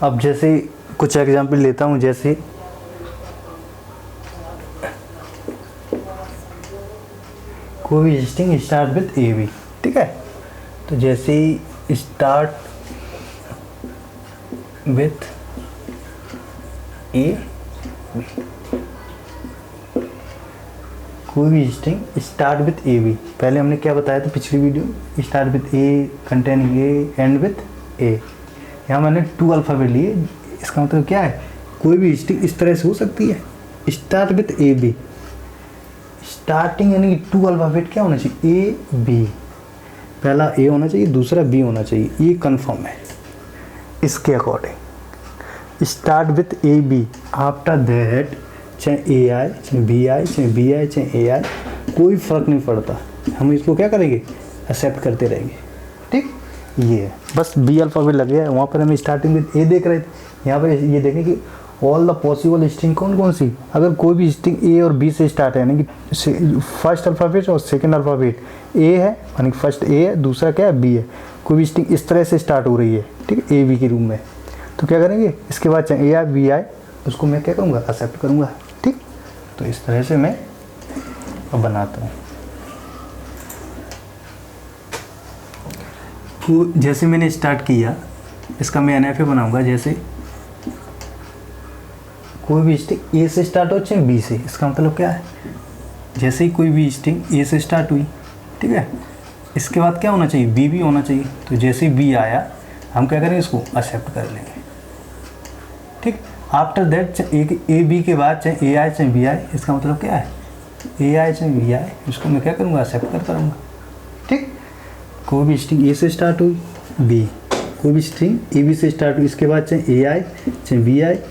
अब जैसे कुछ एग्जांपल लेता हूँ, जैसे कोई भी string start with A b, ठीक है। तो जैसे ही स्टार्ट विथ ए बी, कोई भी string start with A b, पहले हमने क्या बताया था पिछली video, start with a, containing a, end with a. यहाँ मैंने 2 अल्फ़ाबेट लिए, इसका मतलब क्या है, कोई भी स्ट्रिंग इस तरह से हो सकती है, start with A B, starting यानी कि 2 अल्फ़ाबेट क्या होना चाहिए, ए बी, पहला ए होना चाहिए, दूसरा बी होना चाहिए, ये कंफर्म है। इसके according start with A B, after that चाहे ए आए, चाहे बी आए, चाहे बी आए, चाहे ए आए, कोई फ़र्क नहीं पड़ता, हम इसको क्या करेंगे, एक्सेप्ट करते रहेंगे, ठीक। ये है, बस बी अल्फ़ाबेट लग गया है, वहाँ पर हम स्टार्टिंग विथ ए देख रहे थे, यहाँ पर ये देखें कि ऑल द पॉसिबल स्ट्रिंग कौन कौन सी, अगर कोई भी स्ट्रिंग ए और बी से स्टार्ट है, यानी कि फर्स्ट अल्फ़ाबेट और सेकंड अल्फ़ाबेट ए है, यानी कि फर्स्ट ए है, दूसरा क्या है, बी है, कोई भी स्ट्रिंग इस तरह से स्टार्ट हो रही है, ठीक है, ए बी के रूप में, तो क्या करेंगे, इसके बाद चाहे ए आए बी आए, उसको मैं क्या करूँगा, एक्सेप्ट करूँगा, ठीक। तो इस तरह से मैं बनाता हूँ। तो जैसे मैंने स्टार्ट किया, इसका मैं NFA बनाऊँगा, जैसे कोई भी स्ट्रिंग ए से स्टार्ट हो चाहे बी से, इसका मतलब क्या है, जैसे ही कोई भी स्ट्रिंग ए से स्टार्ट हुई, ठीक है, इसके बाद क्या होना चाहिए, बी भी होना चाहिए, तो जैसे ही बी आया हम क्या करेंगे, इसको एक्सेप्ट कर लेंगे, ठीक। आफ्टर दैट ए बी के बाद चाहे ए आए चाहे बी आए, इसका मतलब क्या है, ए आए चाहे बी आए, इसको मैं क्या करूँगा, एक्सेप्ट करता रहूँगा, ठीक। कोई भी स्ट्रिंग ए से स्टार्ट हुई, बी, कोई भी स्ट्रिंग ए बी से स्टार्ट हुई, इसके बाद चाहे ए आए चाहे बी आए,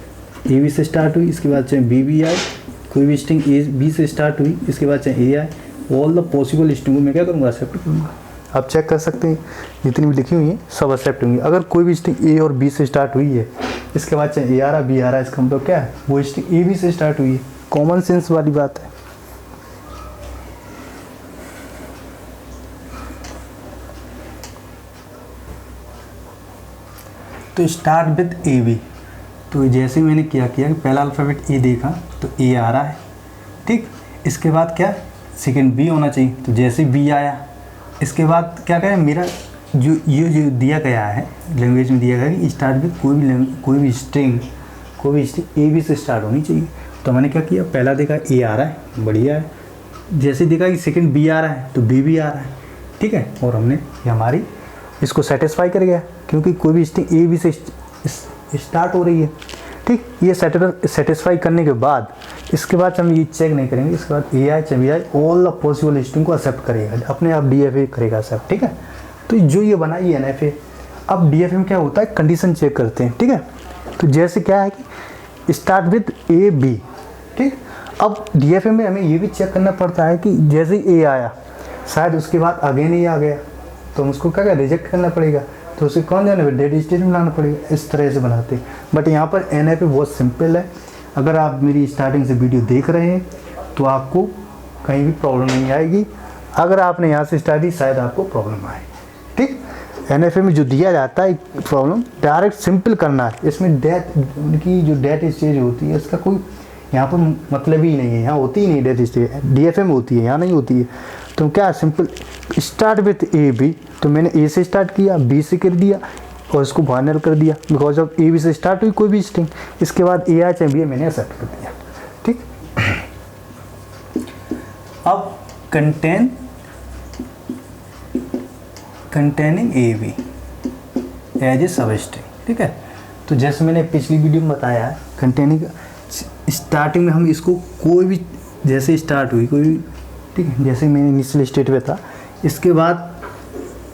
ए बी से स्टार्ट हुई, इसके बाद चाहे बी बी आए, कोई भी स्ट्रिंग ए बी से स्टार्ट हुई, इसके बाद चाहे ए आए, ऑल द पॉसिबल स्ट्रिंग को मैं क्या करूँगा, एक्सेप्ट करूँगा। आप चेक कर सकते हैं, जितनी भी लिखी हुई हैं सब एक्सेप्ट होंगी। अगर कोई भी स्ट्रिंग ए और बी से स्टार्ट हुई है, इसके बाद चाहे ए आ रहा बी आ रहा है, इसका मतलब क्या है, वो स्ट्रिंग ए बी से स्टार्ट हुई है, कॉमन सेंस वाली बात है। तो स्टार्ट विथ ए बी, तो जैसे मैंने क्या किया कि पहला अल्फ़ाबेट ए देखा तो ए आ रहा है, ठीक। इसके बाद क्या, सेकंड बी होना चाहिए, तो जैसे बी आया, इसके बाद क्या करें, मेरा जो ये जो दिया गया है लैंग्वेज में दिया गया है कि स्टार्ट विथ कोई भी स्ट्रिंग ए बी से स्टार्ट होनी चाहिए। तो मैंने क्या किया, पहला देखा ए आ रहा है, बढ़िया है, जैसे देखा कि सेकंड बी आ रहा है तो बी भी आ रहा है, ठीक है, और हमने ये हमारी इसको सेटिस्फाई कर गया, क्योंकि कोई भी स्ट्रिंग ए बी से स्टार्ट हो रही है, ठीक। ये सेटिस्फाई करने के बाद इसके बाद हम ये चेक नहीं करेंगे, इसके बाद ए आई चाहे बी आई, ऑल द पॉसिबल स्ट्रिंग को एक्सेप्ट करेगा, अपने आप DFA करेगा एक्सेप्ट, ठीक है। तो जो ये बना ये NFA। अब DFA में क्या होता है, कंडीशन चेक करते हैं, ठीक है। तो जैसे क्या है कि स्टार्ट विथ ए बी, ठीक। अब DFA में हमें ये भी चेक करना पड़ता है कि जैसे ही ए आया, शायद उसके बाद अगेन ही आ गया, तो उसको क्या रिजेक्ट करना पड़ेगा, तो उसे कौन जाने डेड स्टेटमेंट लाना पड़ेगा, इस तरह से बनाते हैं। बट यहाँ पर NFA बहुत सिंपल है, अगर आप मेरी स्टार्टिंग से वीडियो देख रहे हैं तो आपको कहीं भी प्रॉब्लम नहीं आएगी, अगर आपने यहाँ से स्टार्ट की शायद आपको प्रॉब्लम आए, ठीक। NFA में जो दिया जाता है प्रॉब्लम डायरेक्ट सिंपल करना है, इसमें डेट की जो डेट स्टेज होती है इसका कोई यहाँ पर मतलब ही नहीं है, यहाँ होती ही नहीं डेट स्टेज, DFA में होती है, यहाँ नहीं होती है। तो क्या simple start with A B, तो मैंने ए से स्टार्ट किया, बी से कर दिया और इसको फाइनल कर दिया, बिकॉज ऑफ ए बी से स्टार्ट हुई कोई भी स्ट्रिंग, इसके बाद ए आए चाहे बी मैंने एक्सेप्ट कर दिया, ठीक। अब containing A B as a substring, ठीक है। तो जैसे मैंने पिछली वीडियो में बताया, कंटेनिंग स्टार्टिंग में हम इसको कोई भी जैसे स्टार्ट हुई कोई, ठीक है, जैसे मैंने इनिशियल स्टेट पे था, इसके बाद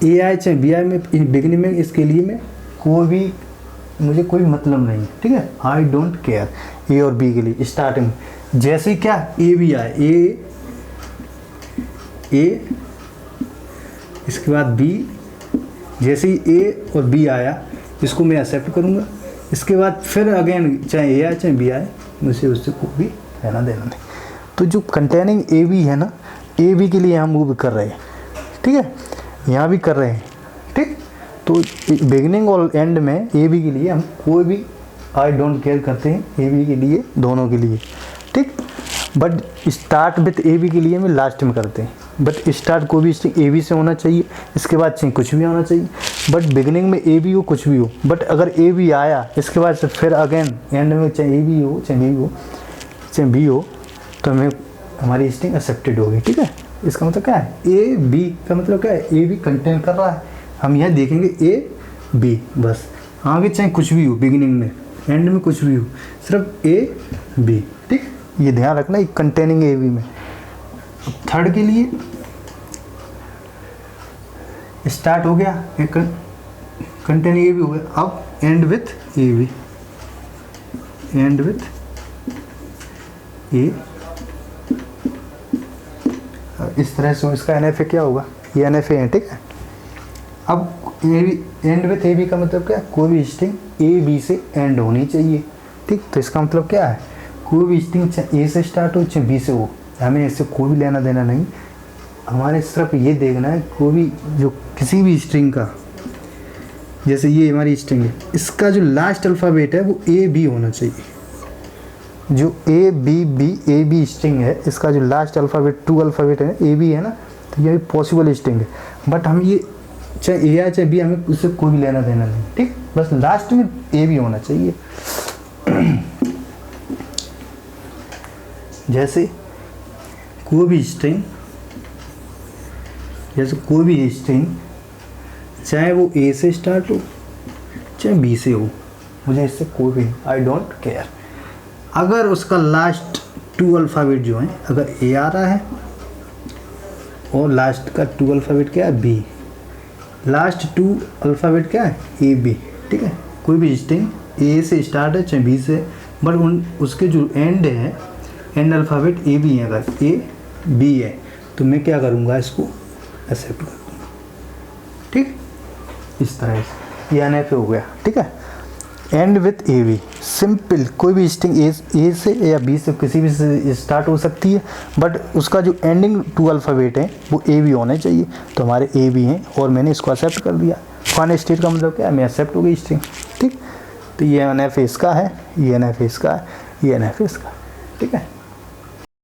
ए आई चाहे बी आई में बिगिनिंग में, इसके लिए मैं मुझे कोई मतलब नहीं है, ठीक है, आई डोंट केयर ए और बी के लिए स्टार्टिंग में। जैसे क्या ए बी आए, ए इसके बाद बी, जैसे ही ए और बी आया इसको मैं एक्सेप्ट करूँगा, इसके बाद फिर अगेन चाहे ए आए चाहे बी आए, मुझे उससे कोई भी लेना देना नहीं। तो जो कंटेनिंग ए बी है ना, ए बी के लिए हम मूव कर रहे हैं, ठीक है, यहाँ भी कर रहे हैं, ठीक। तो बिगिनिंग और एंड में ए बी के लिए हम कोई भी आई डोंट केयर करते हैं, ए बी के लिए, दोनों के लिए, ठीक। But start with A B के लिए हम लास्ट में करते हैं। बट स्टार्ट को भी स्ट्रिंग ए बी से होना चाहिए, इसके बाद चाहे कुछ भी होना चाहिए। बट बिगिनिंग में ए बी हो, कुछ भी हो, बट अगर ए बी आया इसके बाद से फिर अगेन एंड में चाहे ए बी हो, चाहे बी हो, चाहे बी हो, तो हमें हमारी स्ट्रिंग एक्सेप्टेड होगी, ठीक है। इसका मतलब क्या है, ए बी का मतलब क्या है, ए बी कंटेन कर रहा है। हम यह देखेंगे ए बी, बस आगे चाहे कुछ भी हो, बिगिनिंग में एंड में कुछ भी हो, सिर्फ ए बी, ठीक। ये ध्यान रखना, एक कंटेनिंग ए बी में। थर्ड के लिए स्टार्ट हो गया, एक कंटेनिंग ए बी हो गया। अब end with A B, end with a, इस तरह से इसका एन एफ ए क्या होगा, ये एन एफ ए है, ठीक है। अब A B, end with A B का मतलब क्या है, कोई भी स्ट्रिंग ए बी से एंड होनी चाहिए, ठीक। तो इसका मतलब क्या है, कोई भी स्ट्रिंग चाहे ए से स्टार्ट हो चाहे बी से हो, हमें इससे कोई भी लेना देना नहीं। हमारे सिर्फ ये देखना है कोई भी जो किसी भी स्ट्रिंग का, जैसे ये हमारी स्ट्रिंग है, इसका जो लास्ट अल्फ़ाबेट है वो ए बी होना चाहिए। जो ए बी स्ट्रिंग है, इसका जो लास्ट अल्फ़ाबेट 2 अल्फ़ाबेट है ए बी है ना, तो ये पॉसिबल स्ट्रिंग है। बट हम ये चाहे ए या चाहे बी, हमें उससे कोई भी लेना देना नहीं, ठीक। बस लास्ट में ए बी होना चाहिए। जैसे कोई भी स्ट्रिंग, चाहे वो ए से स्टार्ट हो चाहे बी से हो, मुझे इससे कोई भी, आई डोंट केयर। अगर उसका लास्ट 2 अल्फ़ाबेट जो है, अगर ए आ रहा है और लास्ट का 2 अल्फ़ाबेट क्या है, बी, लास्ट 2 अल्फ़ाबेट क्या है, ए बी, ठीक है। कोई भी स्ट्रिंग ए से स्टार्ट है चाहे बी से, बट उसके जो एंड है, एंड अल्फ़ाबेट ए बी है, अगर ए बी है तो मैं क्या करूँगा, इसको एक्सेप्ट कर दूँगा, ठीक। इस तरह से ये एन एफ ए हो गया, ठीक है। End with A B, simple, कोई भी स्ट्रिंग ए से या बी से, किसी भी से स्टार्ट हो सकती है, बट उसका जो एंडिंग 2 अल्फ़ाबेट है वो ए बी होने चाहिए। तो हमारे ए बी हैं और मैंने इसको एक्सेप्ट कर दिया। फन स्टेट का मतलब क्या है, मैं एक्सेप्ट हो गई स्ट्रिंग, ठीक। तो ये एन एफ ए इसका है, ये एन एफ ए इसका है, ये एन एफ ए इसका, ठीक है।